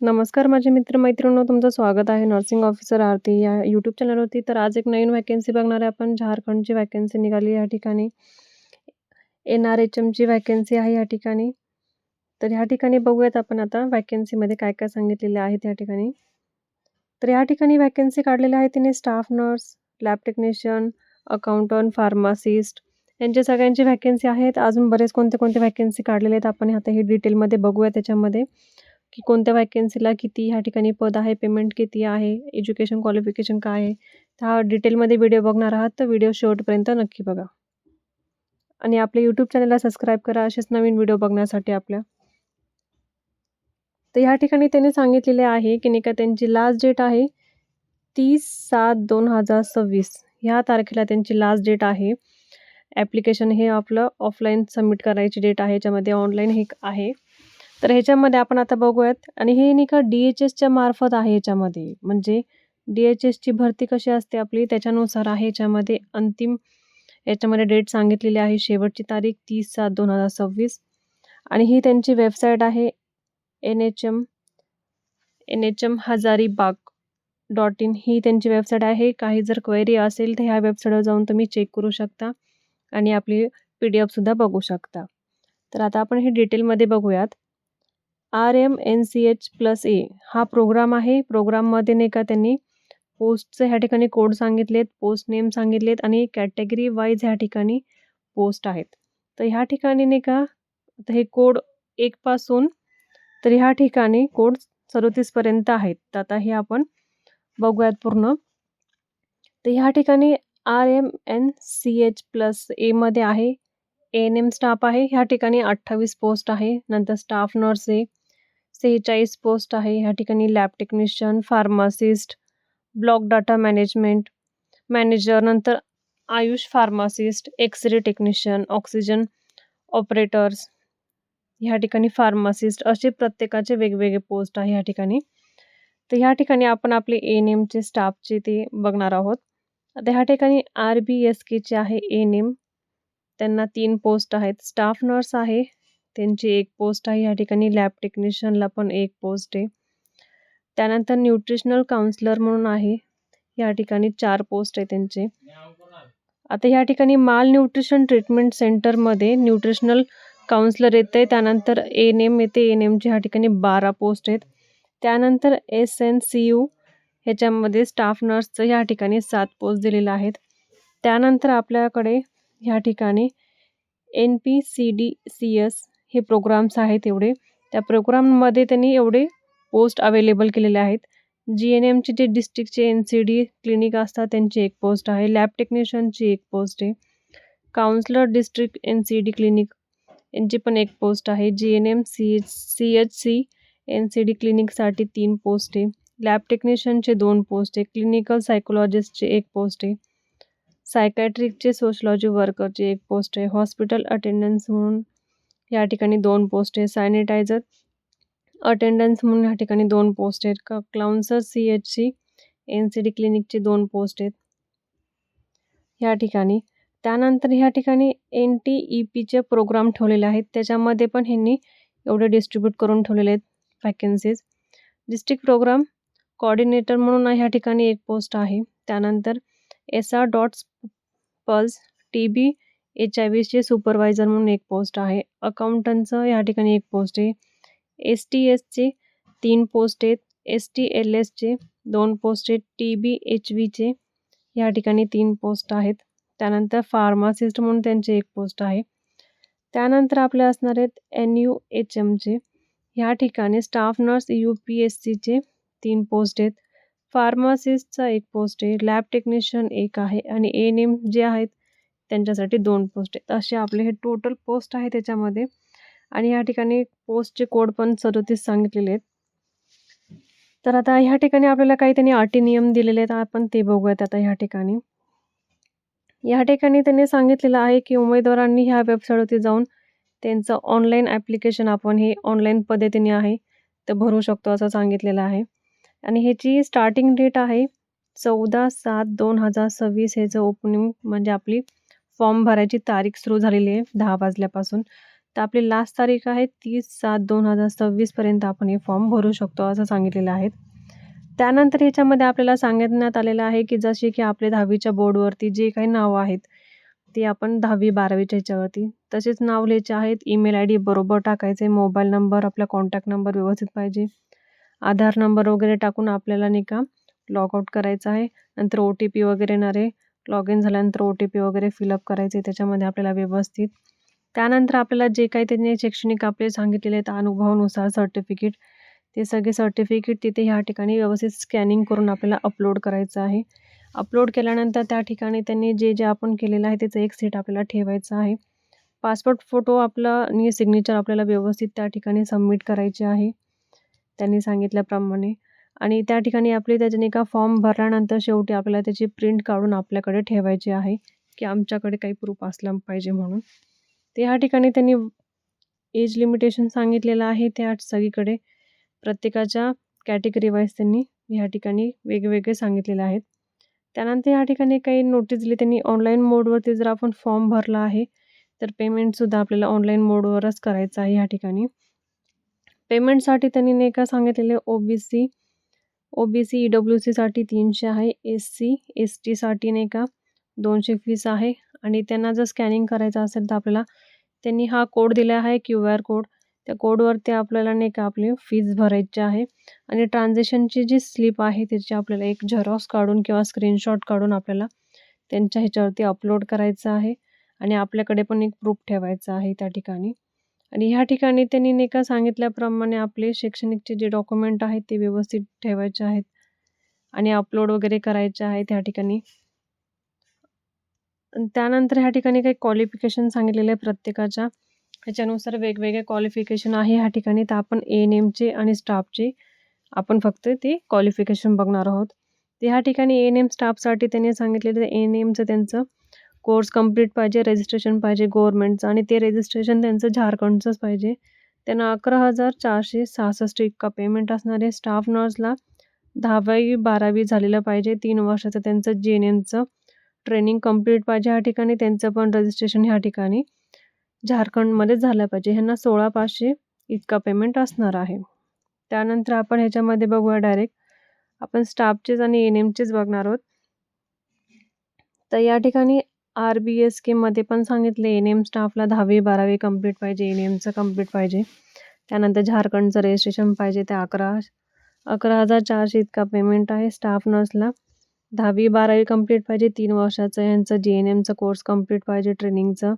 नमस्कार माझे मित्र-मैत्रिणींनो, तुमचं स्वागत आहे नर्सिंग ऑफिसर आरती या यूट्यूब चॅनलवरती. तर आज एक नवीन व्हॅकन्सी बघणार आहे आपण. झारखंडची व्हॅकन्सी निघाली या ठिकाणी. NRHMची व्हॅकन्सी आहे या ठिकाणी. तर ह्या ठिकाणी बघूयात आपण आता व्हॅकन्सीमध्ये काय-काय सांगितलेले आहेत या ठिकाणी. तर या ठिकाणी व्हॅकन्सी काढलेल्या आहेत तिने staff nurse, lab technician, accountant, pharmacist यांच्या सगळ्यांची व्हॅकन्सी आहेत. अजून बरेच कोणते व्हॅकन्सी काढलेले आहेत. आपण आता हे डिटेलमध्ये बघूया त्याच्यामध्ये, की कोणत्या व्हॅकन्सीला किती ह्या ठिकाणी पद आहे, पेमेंट किती आहे, एज्युकेशन क्वालिफिकेशन काय आहे. तर हा डिटेलमध्ये व्हिडिओ बघणार आहात तर व्हिडिओ शेवटपर्यंत नक्की बघा. आणि आपल्या यूट्यूब चॅनलला सबस्क्राईब करा असेच नवीन व्हिडिओ बघण्यासाठी आपल्या. तर ह्या ठिकाणी त्यांनी सांगितलेले आहे की नाही का त्यांची लास्ट डेट आहे 30/7/2026 ह्या तारखेला त्यांची लास्ट डेट आहे. ॲप्लिकेशन हे आपलं ऑफलाईन सबमिट करायची डेट आहे, याच्यामध्ये ऑनलाईन हे आहे. तर ह्याच्यामध्ये आपण आता बघूयात आणि हे नाही का DHSच्या मार्फत आहे याच्यामध्ये. म्हणजे DHSची भरती कशी असते आपली त्याच्यानुसार आहे याच्यामध्ये अंतिम याच्यामध्ये डेट सांगितलेली आहे. शेवटची तारीख 30/7/2026 आणि ही त्यांची वेबसाईट आहे NHM हजारीबाग.in ही त्यांची वेबसाईट आहे. काही जर क्वेरी असेल तर ह्या वेबसाईटवर जाऊन तुम्ही चेक करू शकता आणि आपली PDF सुद्धा बघू शकता. तर आता आपण हे डिटेलमध्ये बघूयात. RMNCH+A हा प्रोग्राम आहे. प्रोग्राममध्ये नाही का त्यांनी पोस्टचे ह्या ठिकाणी कोड सांगितलेत, पोस्ट नेम सांगितलेत आणि कॅटेगरी वाईज ह्या ठिकाणी पोस्ट आहेत. तर ह्या ठिकाणी नाही का आता हे कोड 1 पासून तर ह्या ठिकाणी कोड 37 पर्यंत आहेत. तर आता हे आपण बघूयात पूर्ण. तर ह्या ठिकाणी RMNCH+A मध्ये आहे. ANM स्टाफ आहे. ह्या ठिकाणी 28 पोस्ट आहे. नंतर स्टाफ नर्स आहे 46 पोस्ट आहे. ह्या ठिकाणी lab technician, pharmacist, block data management manager, नंतर AYUSH pharmacist, x-ray technician, oxygen operators ह्या ठिकाणी फार्मासिस्ट असे प्रत्येकाचे वेगवेगळे पोस्ट आहे ह्या ठिकाणी. तर ह्या ठिकाणी आपण आपले ANMचे स्टाफचे ते बघणार आहोत. आता ह्या ठिकाणी RBSKचे आहे ANM त्यांना 3 पोस्ट आहेत. स्टाफ नर्स आहे त्यांची 1 पोस्ट आहे. ह्या ठिकाणी लॅब टेक्निशियनला पण 1 पोस्ट आहे. त्यानंतर न्यूट्रिशनल काउन्सलर म्हणून आहे. या ठिकाणी 4 पोस्ट आहे त्यांचे. आता ह्या ठिकाणी माल न्यूट्रिशन ट्रीटमेंट सेंटरमध्ये न्यूट्रिशनल काउन्सलर येते. त्यानंतर ANM येते. ANMची ह्या ठिकाणी 12 पोस्ट आहेत. त्यानंतर SNCU ह्याच्यामध्ये स्टाफ नर्सचं ह्या ठिकाणी 7 पोस्ट दिलेल्या आहेत. त्यानंतर आपल्याकडे ह्या ठिकाणी NPCDCS हे प्रोग्राम्स आहेत एवढे. त्या प्रोग्राममध्ये त्यांनी एवढे पोस्ट अवेलेबल केलेले आहेत. GNMचे जे डिस्ट्रिक्टचे NCD क्लिनिक असतात त्यांची 1 पोस्ट आहे. लॅब टेक्निशियनची 1 पोस्ट आहे. काउन्सलर डिस्ट्रिक्ट NCD क्लिनिक यांची पण 1 पोस्ट आहे. GNM CHC NCD क्लिनिकसाठी 3 पोस्ट आहे. लॅब टेक्निशियनचे 2 पोस्ट आहे. क्लिनिकल सायकोलॉजिस्टचे 1 पोस्ट आहे. सायकॅट्रिकचे सोशलॉजी वर्करचे 1 पोस्ट आहे. हॉस्पिटल अटेंडन्स म्हणून या ठिकाणी 2 पोस्ट आहे. सॅनिटायझर अटेंडन्स म्हणून ह्या ठिकाणी 2 पोस्ट आहेत. काउन्सलर CHC NCD क्लिनिकचे 2 पोस्ट आहेत ह्या ठिकाणी. त्यानंतर ह्या ठिकाणी NTEPचे प्रोग्राम ठेवलेले आहेत. त्याच्यामध्ये पण ह्यांनी एवढे डिस्ट्रीब्यूट करून ठेवलेले आहेत व्हॅकन्सीज. डिस्ट्रिक्ट प्रोग्राम कोऑर्डिनेटर म्हणून ह्या ठिकाणी 1 पोस्ट आहे. त्यानंतर SR.PULS TB HIV सुपरवायझर म्हणून 1 पोस्ट आहे. अकाउंटंटचं ह्या ठिकाणी 1 पोस्ट आहे. STSचे 3 पोस्ट आहेत. STLSचे 2 पोस्ट आहेत. TBHVचे ह्या ठिकाणी 3 पोस्ट आहेत. त्यानंतर फार्मासिस्ट म्हणून त्यांचे 1 पोस्ट आहे. त्यानंतर आपले असणार आहेत NUHMचे ह्या ठिकाणी स्टाफ नर्स UPSCचे 3 पोस्ट आहेत. फार्मासिस्टचा 1 पोस्ट आहे. लॅब टेक्निशियन 1 आहे आणि ANM जे आहेत त्यांच्यासाठी 2 पोस्ट आहेत. असे आपले हे टोटल पोस्ट आहे त्याच्यामध्ये आणि या ठिकाणी पोस्टचे कोड पण 37 सांगितलेले आहेत. तर आता ह्या ठिकाणी आपल्याला काही त्यांनी अटी नियम दिलेले आहेत. आपण ते बघूयात आता ह्या ठिकाणी. या ठिकाणी त्यांनी सांगितलेलं आहे की उमेदवारांनी ह्या वेबसाईटवरती जाऊन त्यांचं ऑनलाईन ॲप्लिकेशन आपण हे ऑनलाईन पद्धतीने आहे ते भरू शकतो असं सांगितलेलं आहे. आणि ह्याची स्टार्टिंग डेट आहे 14/7/2026 ह्याचं ओपनिंग म्हणजे आपली फॉर्म भरायची तारीख सुरू झालेली आहे 10 वाजल्यापासून. तर आपली लास्ट तारीख आहे 30/7/2026 पर्यंत आपण हे फॉर्म भरू शकतो असं सांगितलेलं आहे. त्यानंतर ह्याच्यामध्ये आपल्याला सांगण्यात आलेलं आहे की जसे की आपले 10वीच्या बोर्डवरती जे काही नावं आहेत ते आपण 10वी-12वीच्या ह्याच्यावरती तसेच नाव लिहायचे आहेत. ईमेल आयडी बरोबर टाकायचे, मोबाईल नंबर, आपला कॉन्टॅक्ट नंबर व्यवस्थित पाहिजे. आधार नंबर वगैरे टाकून आपल्याला नाही का लॉग आउट करायचं आहे. नंतर OTP वगैरे येणार आहे. लॉग इन झाल्यानंतर OTP वगैरे फिलअप करायचे त्याच्यामध्ये आपल्याला व्यवस्थित. त्यानंतर आपल्याला जे काही त्यांनी शैक्षणिक आपले सांगितलेले आहेत अनुभवानुसार सर्टिफिकेट, ते सगळे सर्टिफिकेट तिथे ह्या ठिकाणी व्यवस्थित स्कॅनिंग करून आपल्याला अपलोड करायचं आहे. अपलोड केल्यानंतर त्या ठिकाणी त्यांनी जे आपण केलेलं आहे त्याचं एक सेट आपल्याला ठेवायचं आहे. पासपोर्ट फोटो आपला आणि सिग्नेचर आपल्याला व्यवस्थित त्या ठिकाणी सबमिट करायचे आहे त्यांनी सांगितल्याप्रमाणे. आणि त्या ठिकाणी आपले त्याच्याने का फॉर्म भरल्यानंतर शेवटी आपल्याला त्याची प्रिंट काढून आपल्याकडे ठेवायची आहे की आमच्याकडे काही प्रूफ असलं पाहिजे म्हणून. ते ह्या ठिकाणी त्यांनी एज लिमिटेशन सांगितलेलं आहे त्या सगळीकडे प्रत्येकाच्या कॅटेगरी वाईज त्यांनी ह्या ठिकाणी वेगवेगळे सांगितलेले आहेत. त्यानंतर ह्या ठिकाणी काही नोटीस दिली त्यांनी ऑनलाईन मोडवरती जर आपण फॉर्म भरला आहे तर पेमेंटसुद्धा आपल्याला ऑनलाईन मोडवरच करायचं आहे ह्या ठिकाणी. पेमेंटसाठी त्यांनी नाही का सांगितलेले OBC EWCसाठी 300 आहे, SC STसाठी नाही का 200 फीस आहे. आणि त्यांना जर स्कॅनिंग करायचं असेल तर आपल्याला त्यांनी हा कोड दिला आहे QR कोड, त्या कोडवरती आपल्याला नाही का आपली फीस भरायची आहे. आणि ट्रान्झॅक्शनची जी स्लिप आहे त्याची आपल्याला एक झेरॉक्स काढून किंवा स्क्रीनशॉट काढून आपल्याला त्यांच्या ह्याच्यावरती अपलोड करायचं आहे. आणि आपल्याकडे पण एक प्रूफ ठेवायचा आहे त्या ठिकाणी. आणि ह्या ठिकाणी त्यांनी नाही का सांगितल्याप्रमाणे आपले शैक्षणिकचे जे डॉक्युमेंट आहेत ते व्यवस्थित ठेवायचे आहेत आणि अपलोड वगैरे करायचे आहेत ह्या ठिकाणी. त्यानंतर ह्या ठिकाणी काही क्वालिफिकेशन सांगितलेले आहे प्रत्येकाच्या ह्याच्यानुसार वेगवेगळे क्वालिफिकेशन आहे ह्या ठिकाणी. तर आपण ANMचे आणि स्टाफचे आपण फक्त ते क्वालिफिकेशन बघणार आहोत. तर ह्या ठिकाणी ANM स्टाफसाठी त्यांनी सांगितलेलं ANMचं त्यांचं कोर्स कंप्लीट पाहिजे, रजिस्ट्रेशन पाहिजे गव्हर्नमेंटचं आणि ते रजिस्ट्रेशन त्यांचं झारखंडचंच पाहिजे. त्यांना 11,466 इतका पेमेंट असणार आहे. स्टाफ नर्सला 10वी-12वी झालेलं पाहिजे, 3 वर्षाचं त्यांचं GNMचं ट्रेनिंग कंप्लीट पाहिजे ह्या ठिकाणी. त्यांचं पण रजिस्ट्रेशन ह्या ठिकाणी झारखंडमध्ये झालं पाहिजे. ह्यांना 16,500 इतका पेमेंट असणार आहे. त्यानंतर आपण ह्याच्यामध्ये बघूया डायरेक्ट आपण स्टाफचेच आणि ANMचेच बघणार आहोत. तर या ठिकाणी RBSKमध्ये पण सांगितले ANM स्टाफला 10वी-12वी कंप्लीट पाहिजे, ANMचं कंप्लीट पाहिजे. त्यानंतर झारखंडचं रजिस्ट्रेशन पाहिजे. ते 11,400 इतका पेमेंट आहे. स्टाफ नर्सला 10वी-12वी कंप्लीट पाहिजे, 3 वर्षाचं यांचं GNMचं कोर्स कंप्लीट पाहिजे ट्रेनिंगचं.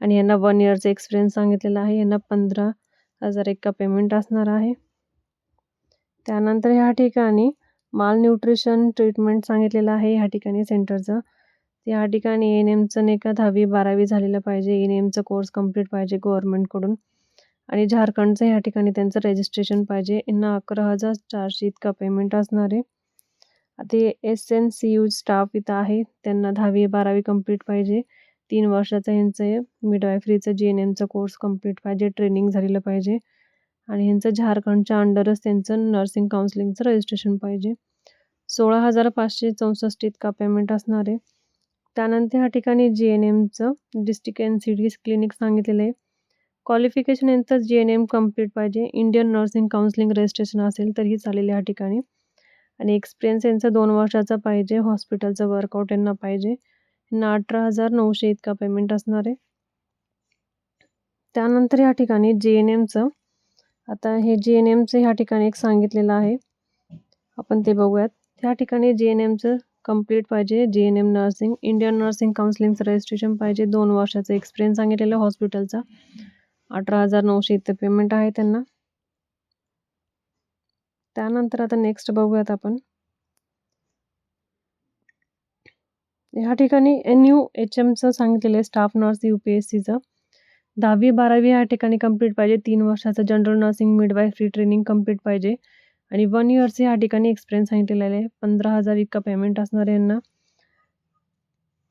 आणि यांना 1 इयरचा एक्सपिरियन्स सांगितलेला आहे. यांना 15,000 इतका पेमेंट असणार आहे. त्यानंतर ह्या ठिकाणी माल न्यूट्रिशन ट्रीटमेंट सांगितलेलं आहे ह्या ठिकाणी सेंटरचं. या ठिकाणी ANMचं नाही का 10वी-12वी झालेलं पाहिजे, ANMचं कोर्स कंप्लीट पाहिजे गव्हर्नमेंटकडून. आणि झारखंडचं ह्या ठिकाणी त्यांचं रजिस्ट्रेशन पाहिजे. यांना 11,400 इतका पेमेंट असणार आहे. आता SNCU स्टाफ इथं आहे, त्यांना 10वी-12वी कंप्लीट पाहिजे, 3 वर्षाचं यांचं मिडवायफरीचं GNMचं कोर्स कंप्लीट पाहिजे, ट्रेनिंग झालेलं पाहिजे. आणि यांचं झारखंडच्या अंडरच त्यांचं नर्सिंग काउन्सिलिंगचं रजिस्ट्रेशन पाहिजे. 16,564 इतका पेमेंट असणार आहे. त्यानंतर ह्या ठिकाणी GNMचं डिस्ट्रिक्ट NCD क्लिनिक सांगितलेलं आहे. क्वालिफिकेशन यांचं GNM कंप्लीट पाहिजे, इंडियन नर्सिंग काउन्सिलिंग रजिस्ट्रेशन असेल तरीही चालेल ह्या ठिकाणी. आणि एक्सपिरियन्स यांचा 2 वर्षाचा पाहिजे, हॉस्पिटलचं वर्कआउट यांना पाहिजे. यांना 18,900 इतका पेमेंट असणार आहे. त्यानंतर ह्या ठिकाणी GNMचं आता हे GNMचं ह्या ठिकाणी एक सांगितलेलं आहे, आपण ते बघूयात. ह्या ठिकाणी GNMचं कंप्लीट पाहिजे, GNM नर्सिंग इंडियन नर्सिंग काउन्सिलिंगचं रजिस्ट्रेशन पाहिजे, 2 वर्षाचा एक्सपिरियन्स सांगितलेलं हॉस्पिटलचा. 18,900 इतकं पेमेंट आहे त्यांना. त्यानंतर आता नेक्स्ट बघूयात आपण. ह्या ठिकाणी NUHMचं सांगितलेलं आहे स्टाफ नर्स UPSCचं. 10वी-12वी ह्या ठिकाणी कंप्लीट पाहिजे, 3 वर्षाचं general nursing midwifery training complete पाहिजे. आणि 1 इयरचे ह्या ठिकाणी एक्सपिरियन्स सांगितलेलं आहे. 15,000 इतका पेमेंट असणार आहे यांना.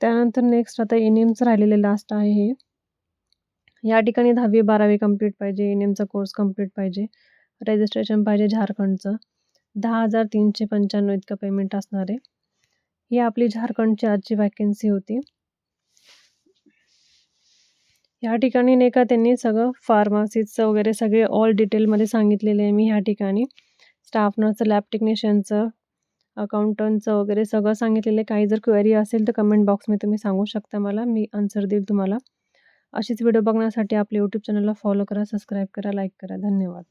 त्यानंतर नेक्स्ट आता ANMचं राहिलेलं लास्ट आहे हे. या ठिकाणी 10वी-12वी कंप्लीट पाहिजे, ANMचा कोर्स कंप्लीट पाहिजे, रजिस्ट्रेशन पाहिजे झारखंडचं. 10,395 इतका पेमेंट असणार आहे. ही आपली झारखंडची आजची वॅकन्सी होती. ह्या ठिकाणी नाही का त्यांनी सगळं फार्मसीचं वगैरे सगळे ऑल डिटेलमध्ये सांगितलेलं आहे मी ह्या ठिकाणी. स्टाफ नर्सचं, लॅब टेक्निशियनचं, अकाउंटंटचं वगैरे सगळं सांगितलेलं आहे. काही जर क्वेरी असेल तर कमेंट बॉक्समध्ये तुम्ही सांगू शकता मला. मी आन्सर देईल तुम्हाला. अशीच व्हिडिओ बघण्यासाठी आपल्या यूट्यूब चॅनलला फॉलो करा, सबस्क्राईब करा, लाईक करा. धन्यवाद.